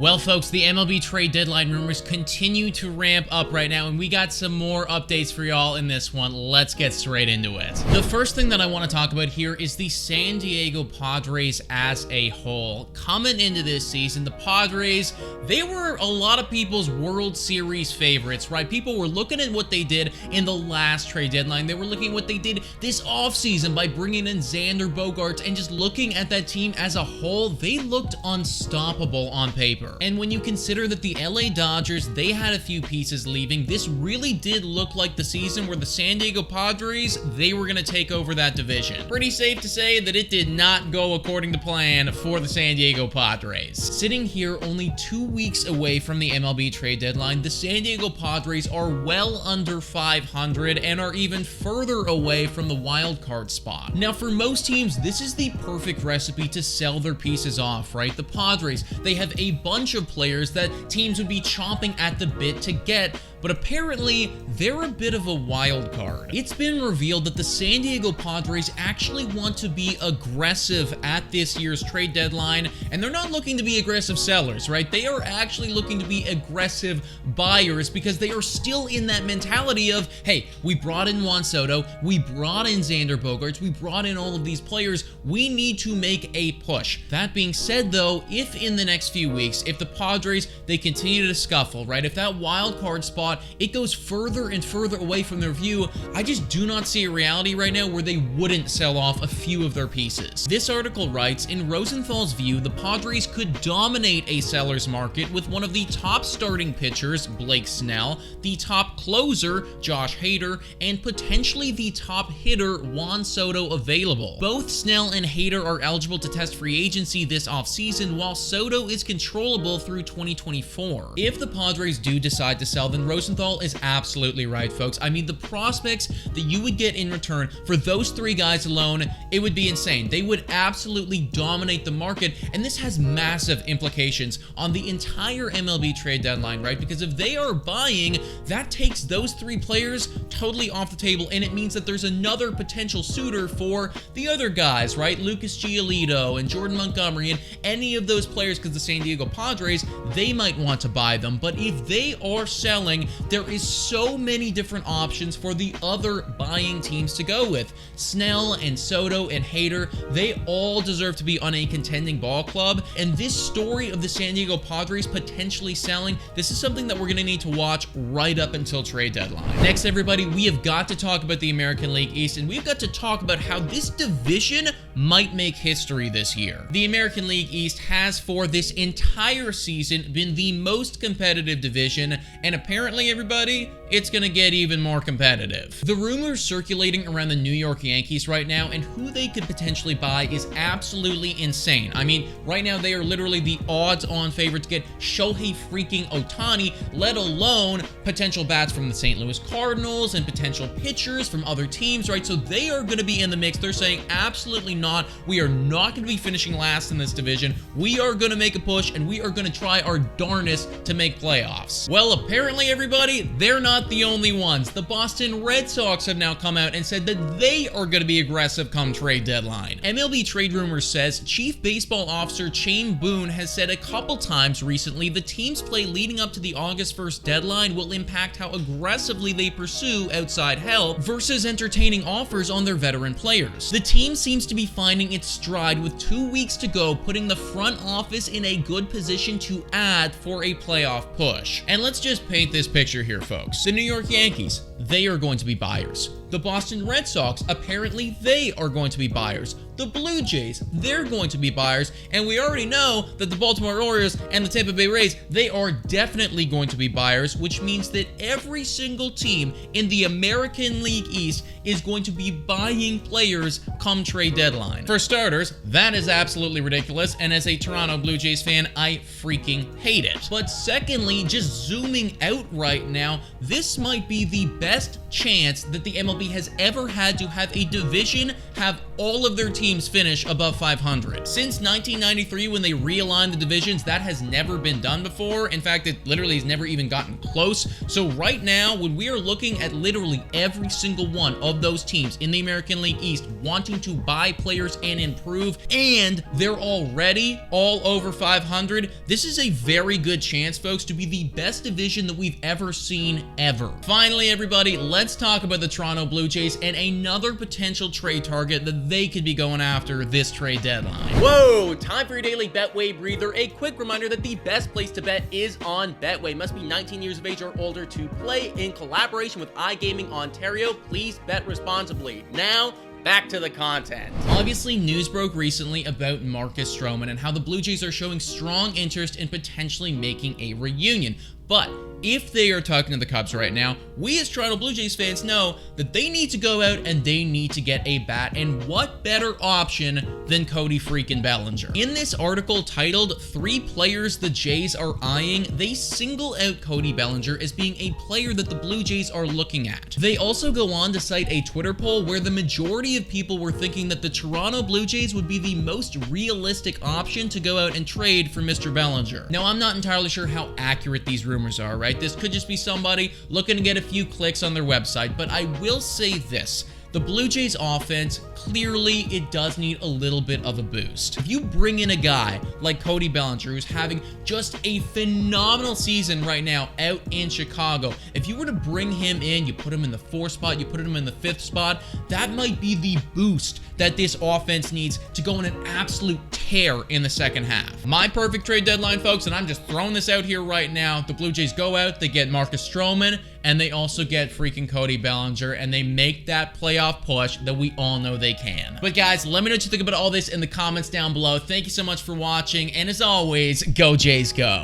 Well, folks, the MLB trade deadline rumors continue to ramp up right now, and we got some more updates for y'all in this one. Let's get straight into it. The first thing that I want to talk about here is the San Diego Padres as a whole. Coming into this season, the Padres, they were a lot of people's World Series favorites, right? People were looking at what they did in the last trade deadline. They were looking at what they did this offseason by bringing in Xander Bogaerts, and just looking at that team as a whole, they looked unstoppable on paper. And when you consider that the LA Dodgers, they had a few pieces leaving, this really did look like the season where the San Diego Padres, they were going to take over that division. Pretty safe to say that it did not go according to plan for the San Diego Padres. Sitting here only 2 weeks away from the MLB trade deadline, the San Diego Padres are well under 500 and are even further away from the wild card spot. Now, for most teams, this is the perfect recipe to sell their pieces off, right? The Padres, they have a bunch of players that teams would be chomping at the bit to get, but apparently they're a bit of a wild card. It's been revealed that the San Diego Padres actually want to be aggressive at this year's trade deadline, and they're not looking to be aggressive sellers, right? They are actually looking to be aggressive buyers because they are still in that mentality of, hey, we brought in Juan Soto, we brought in Xander Bogaerts, we brought in all of these players, we need to make a push. That being said though, if in the next few weeks, if the Padres, they continue to scuffle, right? If that wild card spot, it goes further and further away from their view, I just do not see a reality right now where they wouldn't sell off a few of their pieces. This article writes, in Rosenthal's view, the Padres could dominate a seller's market with one of the top starting pitchers, Blake Snell, the top closer, Josh Hader, and potentially the top hitter, Juan Soto, available. Both Snell and Hader are eligible to test free agency this offseason, while Soto is controllable through 2024. If the Padres do decide to sell, then Rosenthal is absolutely right, folks. I mean, the prospects that you would get in return for those three guys alone, it would be insane. They would absolutely dominate the market, and this has massive implications on the entire MLB trade deadline, right? Because if they are buying, that takes those three players totally off the table, and it means that there's another potential suitor for the other guys, right? Lucas Giolito and Jordan Montgomery and any of those players, because the San Diego Padres, they might want to buy them. But if they are selling, there is so many different options for the other buying teams to go with. Snell and Soto and Hader, they all deserve to be on a contending ball club, and this story of the San Diego Padres potentially selling, this is something that we're going to need to watch right up until trade deadline. Next, everybody, we have got to talk about the American League East, and we've got to talk about how this division might make history this year. The American League East has for this entire season been the most competitive division, and apparently, everybody, it's gonna get even more competitive. The rumors circulating around the New York Yankees right now and who they could potentially buy is absolutely insane. I mean, right now they are literally the odds-on favorite to get Shohei freaking Ohtani, let alone potential bats from the St. Louis Cardinals and potential pitchers from other teams, right? So they are gonna be in the mix. They're saying absolutely not. We are not gonna be finishing last in this division. We are gonna make a push, and we are gonna try our darnest to make playoffs. Well, apparently, everybody, they're not the only ones. The Boston Red Sox have now come out and said that they are going to be aggressive come trade deadline. MLB Trade Rumors says Chief Baseball Officer Shane Boone has said a couple times recently the team's play leading up to the August 1st deadline will impact how aggressively they pursue outside help versus entertaining offers on their veteran players. The team seems to be finding its stride with 2 weeks to go, putting the front office in a good position to add for a playoff push. And let's just paint this picture here, folks. The New York Yankees, they are going to be buyers. The Boston Red Sox, apparently they are going to be buyers. The Blue Jays, they're going to be buyers. And we already know that the Baltimore Orioles and the Tampa Bay Rays, they are definitely going to be buyers, which means that every single team in the American League East is going to be buying players come trade deadline. For starters, that is absolutely ridiculous, and as a Toronto Blue Jays fan, I freaking hate it. But secondly, just zooming out right now, this might be the best best chance that the MLB has ever had to have a division have all of their teams finish above 500. Since 1993, when they realigned the divisions, that has never been done before. In fact, it literally has never even gotten close. So right now, when we are looking at literally every single one of those teams in the American League East wanting to buy players and improve, and they're already all over 500, this is a very good chance, folks, to be the best division that we've ever seen ever. Finally, everybody, let's talk about the Toronto Blue Jays and another potential trade target that they could be going after this trade deadline. Whoa, time for your daily Betway breather. A quick reminder that the best place to bet is on Betway. Must be 19 years of age or older to play. In collaboration with iGaming Ontario, please bet responsibly. Now, back to the content. Obviously, news broke recently about Marcus Stroman and how the Blue Jays are showing strong interest in potentially making a reunion. But if they are talking to the Cubs right now, we as Toronto Blue Jays fans know that they need to go out and they need to get a bat, and what better option than Cody freaking Bellinger? In this article titled 3 Players the Jays Are Eyeing, they single out Cody Bellinger as being a player that the Blue Jays are looking at. They also go on to cite a Twitter poll where the majority of people were thinking that the Toronto Blue Jays would be the most realistic option to go out and trade for Mr. Bellinger. Now, I'm not entirely sure how accurate these rumors are, right? This could just be somebody looking to get a few clicks on their website, but I will say this. The Blue Jays offense, clearly it does need a little bit of a boost. If you bring in a guy like Cody Bellinger, who's having just a phenomenal season right now out in Chicago, if you were to bring him in, you put him in the 4th spot, you put him in the 5th spot, that might be the boost that this offense needs to go on an absolute tear in the second half. My perfect trade deadline, folks, and I'm just throwing this out here right now, the Blue Jays go out, they get Marcus Stroman, and they also get freaking Cody Bellinger, and they make that playoff push that we all know they can. But guys, let me know what you think about all this in the comments down below. Thank you so much for watching, and as always, go Jays go!